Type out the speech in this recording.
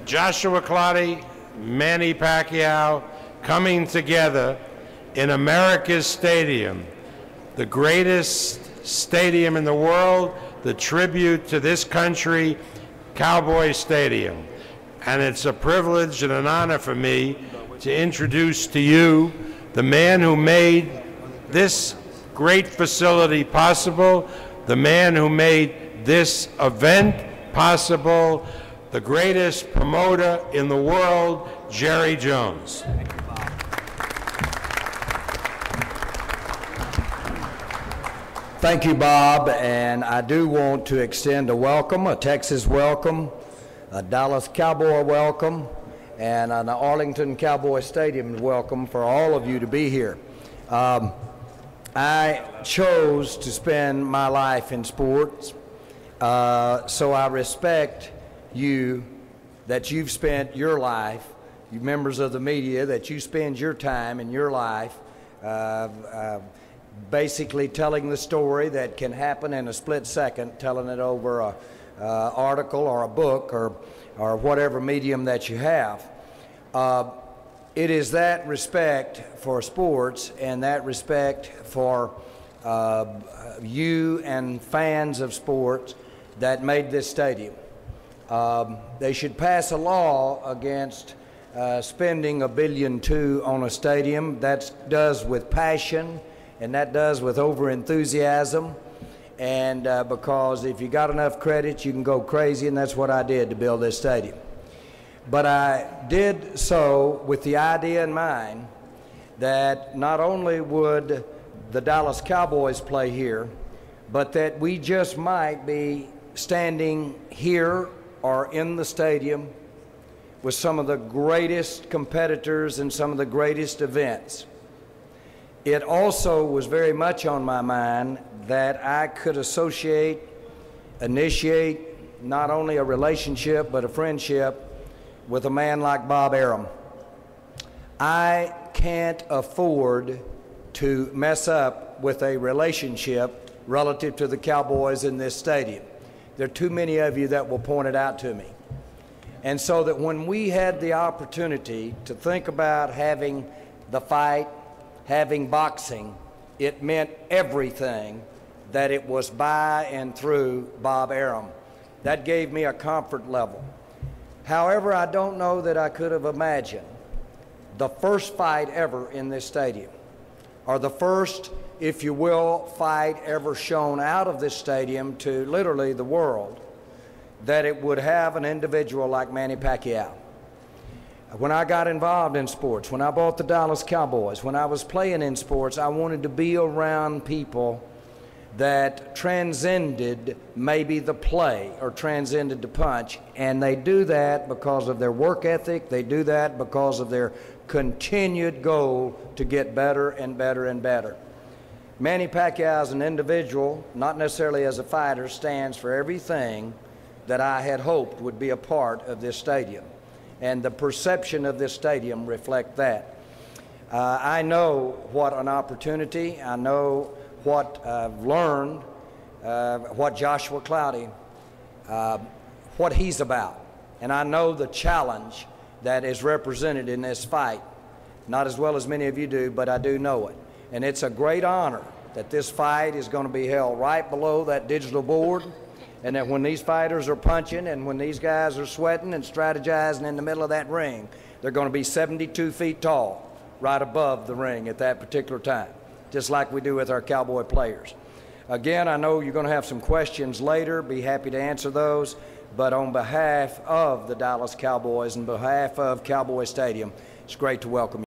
Joshua Clottey, Manny Pacquiao coming together in America's stadium, the greatest stadium in the world, the tribute to this country, Cowboy Stadium. And it's a privilege and an honor for me to introduce to you the man who made this great facility possible, the man who made this event possible, the greatest promoter in the world, Jerry Jones. Thank you, Bob, and I do want to extend a welcome, a Texas welcome, a Dallas Cowboy welcome, and an Arlington Cowboy Stadium welcome for all of you to be here. I chose to spend my life in sports, so I respect you that you've spent your life, you members of the media, that you spend your time in your life basically telling the story that can happen in a split second, telling it over a article or a book or whatever medium that you have. It is that respect for sports and that respect for you and fans of sports that made this stadium. They should pass a law against spending $1.2 billion on a stadium. That does with passion, and that does with over-enthusiasm, and because if you got enough credit, you can go crazy, and that's what I did to build this stadium. But I did so with the idea in mind that not only would the Dallas Cowboys play here, but that we just might be standing here or in the stadium with some of the greatest competitors and some of the greatest events. It also was very much on my mind that I could initiate not only a relationship but a friendship with a man like Bob Arum. I can't afford to mess up with a relationship relative to the Cowboys in this stadium. There are too many of you that will point it out to me. And so that when we had the opportunity to think about having the fight, having boxing, it meant everything that it was by and through Bob Arum. That gave me a comfort level. However, I don't know that I could have imagined the first fight ever in this stadium, or the first, if you will, fight ever shown out of this stadium to literally the world, that it would have an individual like Manny Pacquiao. When I got involved in sports, when I bought the Dallas Cowboys, when I was playing in sports, I wanted to be around people that transcended maybe the play or transcended the punch, and they do that because of their work ethic. They do that because of their continued goal to get better and better and better. Manny Pacquiao as an individual, not necessarily as a fighter, stands for everything that I had hoped would be a part of this stadium. And the perception of this stadium reflect that. I know what an opportunity, I know what I've learned, what Joshua Clottey, what he's about. And I know the challenge that is represented in this fight. Not as well as many of you do, but I do know it. And it's a great honor that this fight is going to be held right below that digital board, and that when these fighters are punching and when these guys are sweating and strategizing in the middle of that ring, they're going to be 72 feet tall right above the ring at that particular time, just like we do with our Cowboy players. Again, I know you're going to have some questions later. Be happy to answer those. But on behalf of the Dallas Cowboys and behalf of Cowboy Stadium, it's great to welcome you.